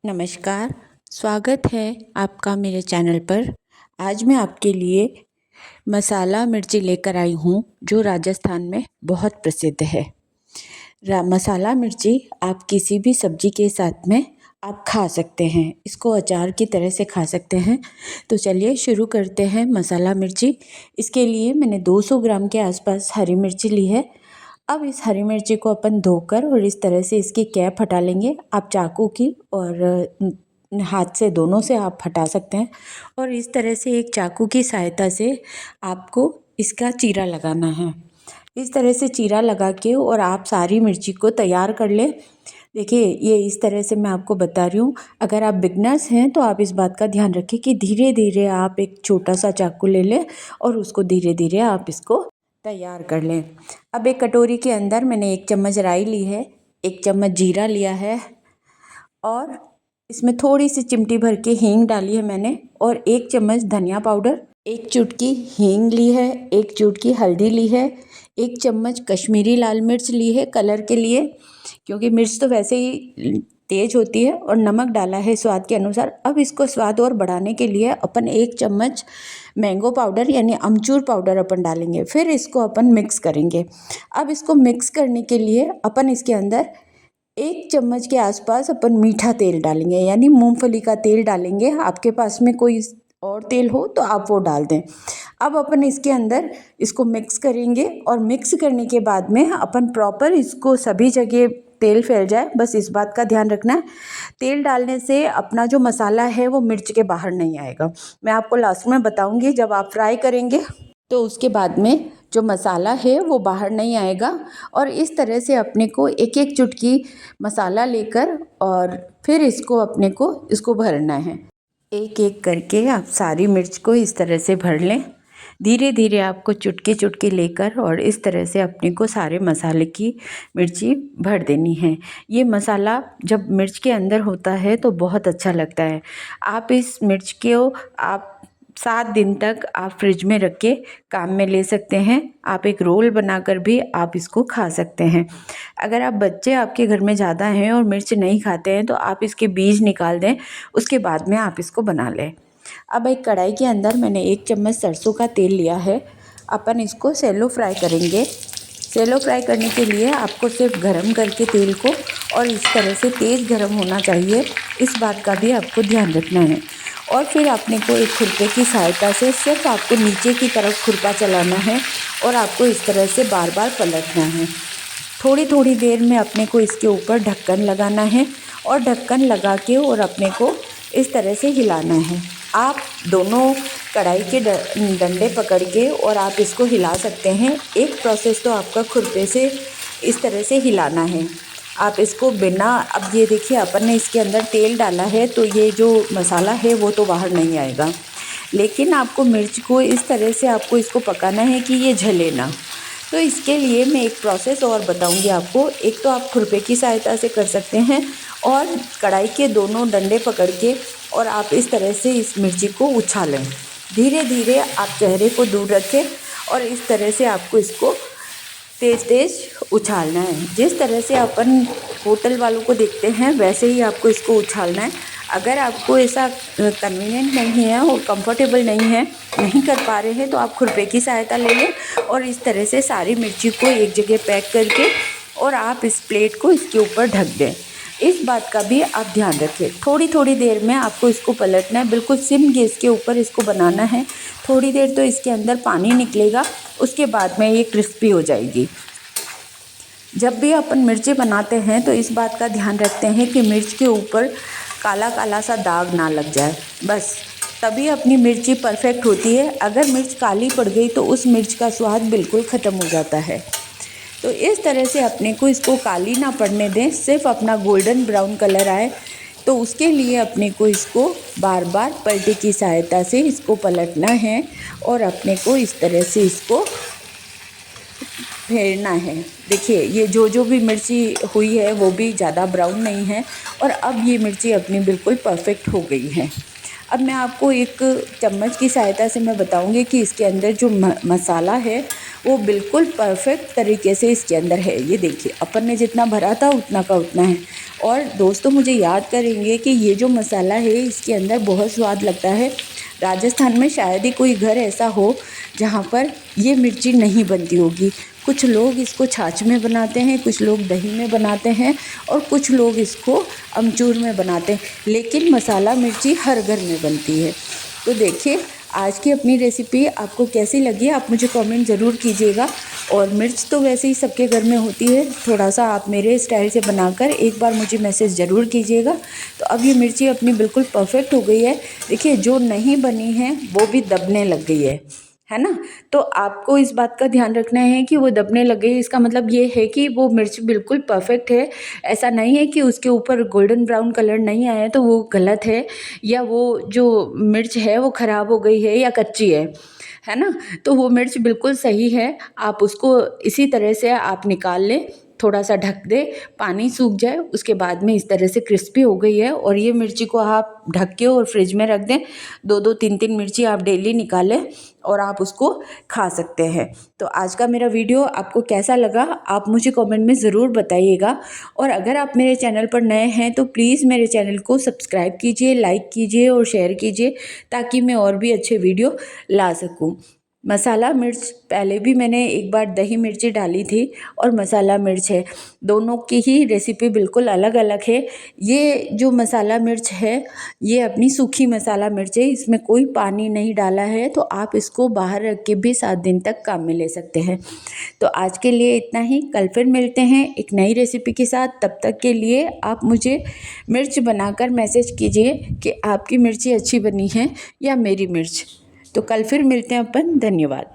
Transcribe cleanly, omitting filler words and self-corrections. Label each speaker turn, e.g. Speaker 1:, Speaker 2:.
Speaker 1: नमस्कार, स्वागत है आपका मेरे चैनल पर। आज मैं आपके लिए मसाला मिर्ची लेकर आई हूँ जो राजस्थान में बहुत प्रसिद्ध है। मसाला मिर्ची आप किसी भी सब्जी के साथ में आप खा सकते हैं, इसको अचार की तरह से खा सकते हैं। तो चलिए शुरू करते हैं मसाला मिर्ची। इसके लिए मैंने 200 ग्राम के आसपास हरी मिर्ची ली है। अब इस हरी मिर्ची को अपन धोकर और इस तरह से इसकी कैप हटा लेंगे। आप चाकू की और हाथ से दोनों से आप हटा सकते हैं और इस तरह से एक चाकू की सहायता से आपको इसका चीरा लगाना है। इस तरह से चीरा लगा के और आप सारी मिर्ची को तैयार कर लें। देखिए ये इस तरह से मैं आपको बता रही हूँ। अगर आप बिगनर्स हैं तो आप इस बात का ध्यान रखें कि धीरे धीरे आप एक छोटा सा चाकू ले लें और उसको धीरे धीरे आप इसको तैयार कर लें। अब एक कटोरी के अंदर मैंने 1 चम्मच राई ली है, 1 चम्मच जीरा लिया है और इसमें थोड़ी सी चिमटी भर के हींग डाली है मैंने और 1 चम्मच धनिया पाउडर, 1 चुटकी हींग ली है, 1 चुटकी हल्दी ली है, 1 चम्मच कश्मीरी लाल मिर्च ली है कलर के लिए, क्योंकि मिर्च तो वैसे ही तेज़ होती है, और नमक डाला है स्वाद के अनुसार। अब इसको स्वाद और बढ़ाने के लिए अपन 1 चम्मच मैंगो पाउडर यानी अमचूर पाउडर अपन डालेंगे। फिर इसको अपन मिक्स करेंगे। अब इसको मिक्स करने के लिए अपन इसके अंदर 1 चम्मच के आसपास अपन मीठा तेल डालेंगे यानी मूंगफली का तेल डालेंगे। आपके पास में कोई और तेल हो तो आप वो डाल दें। अब अपन इसके अंदर इसको मिक्स करेंगे और मिक्स करने के बाद में अपन प्रॉपर इसको सभी जगह तेल फैल जाए, बस इस बात का ध्यान रखना है। तेल डालने से अपना जो मसाला है वो मिर्च के बाहर नहीं आएगा। मैं आपको लास्ट में बताऊंगी जब आप फ्राई करेंगे तो उसके बाद में जो मसाला है वो बाहर नहीं आएगा। और इस तरह से अपने को एक एक चुटकी मसाला लेकर और फिर इसको भरना है। एक एक करके आप सारी मिर्च को इस तरह से भर लें। धीरे धीरे आपको चुटकी चुटकी लेकर और इस तरह से अपने को सारे मसाले की मिर्ची भर देनी है। ये मसाला जब मिर्च के अंदर होता है तो बहुत अच्छा लगता है। आप इस मिर्च को आप 7 दिन तक आप फ्रिज में रख के काम में ले सकते हैं। आप एक रोल बनाकर भी आप इसको खा सकते हैं। अगर आप बच्चे आपके घर में ज़्यादा हैं और मिर्च नहीं खाते हैं तो आप इसके बीज निकाल दें, उसके बाद में आप इसको बना लें। अब एक कढ़ाई के अंदर मैंने 1 चम्मच सरसों का तेल लिया है। अपन इसको सैलो फ्राई करेंगे। सैलो फ्राई करने के लिए आपको सिर्फ गरम करके तेल को, और इस तरह से तेज़ गरम होना चाहिए, इस बात का भी आपको ध्यान रखना है। और फिर अपने को एक खुरपे की सहायता से सिर्फ आपको नीचे की तरफ खुरपा चलाना है और आपको इस तरह से बार बार पलटना है। थोड़ी थोड़ी देर में अपने को इसके ऊपर ढक्कन लगाना है और ढक्कन लगा के और अपने को इस तरह से हिलाना है। आप दोनों कढ़ाई के डंडे पकड़ के और आप इसको हिला सकते हैं। एक प्रोसेस तो आपका खुरपे से इस तरह से हिलाना है। आप इसको बिना, अब ये देखिए अपन ने इसके अंदर तेल डाला है तो ये जो मसाला है वो तो बाहर नहीं आएगा, लेकिन आपको मिर्च को इस तरह से आपको इसको पकाना है कि ये जले ना। तो इसके लिए मैं एक प्रोसेस और बताऊंगी आपको। एक तो आप खुरपे की सहायता से कर सकते हैं और कढ़ाई के दोनों डंडे पकड़ के और आप इस तरह से इस मिर्ची को उछालें। धीरे धीरे आप चेहरे को दूर रखें और इस तरह से आपको इसको तेज़ तेज़ उछालना है। जिस तरह से अपन होटल वालों को देखते हैं वैसे ही आपको इसको उछालना है। अगर आपको ऐसा कन्वीनियंट नहीं है और कंफर्टेबल नहीं कर पा रहे हैं तो आप खुरपे की सहायता ले लें और इस तरह से सारी मिर्ची को एक जगह पैक करके और आप इस प्लेट को इसके ऊपर ढक दें। इस बात का भी आप ध्यान रखें। थोड़ी थोड़ी देर में आपको इसको पलटना है, बिल्कुल सिम गैस के ऊपर इसको बनाना है। थोड़ी देर तो इसके अंदर पानी निकलेगा, उसके बाद में ये क्रिस्पी हो जाएगी। जब भी अपन मिर्ची बनाते हैं तो इस बात का ध्यान रखते हैं कि मिर्च के ऊपर काला काला सा दाग ना लग जाए, बस तभी अपनी मिर्ची परफेक्ट होती है। अगर मिर्च काली पड़ गई तो उस मिर्च का स्वाद बिल्कुल ख़त्म हो जाता है। तो इस तरह से अपने को इसको काली ना पड़ने दें, सिर्फ अपना गोल्डन ब्राउन कलर आए तो उसके लिए अपने को इसको बार बार पलटे की सहायता से इसको पलटना है और अपने को इस तरह से इसको फेरना है। देखिए ये जो भी मिर्ची हुई है वो भी ज़्यादा ब्राउन नहीं है और अब ये मिर्ची अपनी बिल्कुल परफेक्ट हो गई है। अब मैं आपको एक चम्मच की सहायता से मैं बताऊंगी कि इसके अंदर जो मसाला है वो बिल्कुल परफेक्ट तरीके से इसके अंदर है। ये देखिए, अपन ने जितना भरा था उतना का उतना है। और दोस्तों मुझे याद करेंगे कि ये जो मसाला है इसके अंदर बहुत स्वाद लगता है। राजस्थान में शायद ही कोई घर ऐसा हो जहाँ पर ये मिर्ची नहीं बनती होगी। कुछ लोग इसको छाछ में बनाते हैं, कुछ लोग दही में बनाते हैं और कुछ लोग इसको अमचूर में बनाते हैं, लेकिन मसाला मिर्ची हर घर में बनती है। तो देखिए, आज की अपनी रेसिपी आपको कैसी लगी आप मुझे कमेंट ज़रूर कीजिएगा। और मिर्च तो वैसे ही सबके घर में होती है, थोड़ा सा आप मेरे स्टाइल से बनाकर एक बार मुझे मैसेज ज़रूर कीजिएगा। तो अब ये मिर्ची अपनी बिल्कुल परफेक्ट हो गई है। देखिए, जो नहीं बनी है वो भी दबने लग गई है ना। तो आपको इस बात का ध्यान रखना है कि वो दबने लगे, इसका मतलब ये है कि वो मिर्च बिल्कुल परफेक्ट है। ऐसा नहीं है कि उसके ऊपर गोल्डन ब्राउन कलर नहीं आया तो वो गलत है, या वो जो मिर्च है वो ख़राब हो गई है या कच्ची है ना। तो वो मिर्च बिल्कुल सही है। आप उसको इसी तरह से आप निकाल लें, थोड़ा सा ढक दे, पानी सूख जाए, उसके बाद में इस तरह से क्रिस्पी हो गई है। और ये मिर्ची को आप ढक के और फ्रिज में रख दें। 2-2 3-3 मिर्ची आप डेली निकालें और आप उसको खा सकते हैं। तो आज का मेरा वीडियो आपको कैसा लगा आप मुझे कमेंट में ज़रूर बताइएगा। और अगर आप मेरे चैनल पर नए हैं तो प्लीज़ मेरे चैनल को सब्सक्राइब कीजिए, लाइक कीजिए और शेयर कीजिए, ताकि मैं और भी अच्छे वीडियो ला सकूं। मसाला मिर्च पहले भी मैंने एक बार दही मिर्ची डाली थी और मसाला मिर्च है, दोनों की ही रेसिपी बिल्कुल अलग अलग है। ये जो मसाला मिर्च है ये अपनी सूखी मसाला मिर्च है, इसमें कोई पानी नहीं डाला है, तो आप इसको बाहर रख के भी 7 दिन तक काम में ले सकते हैं। तो आज के लिए इतना ही, कल फिर मिलते हैं एक नई रेसिपी के साथ। तब तक के लिए आप मुझे मिर्च बनाकर मैसेज कीजिए कि आपकी मिर्ची अच्छी बनी है या मेरी मिर्च। तो कल फिर मिलते हैं अपन। धन्यवाद।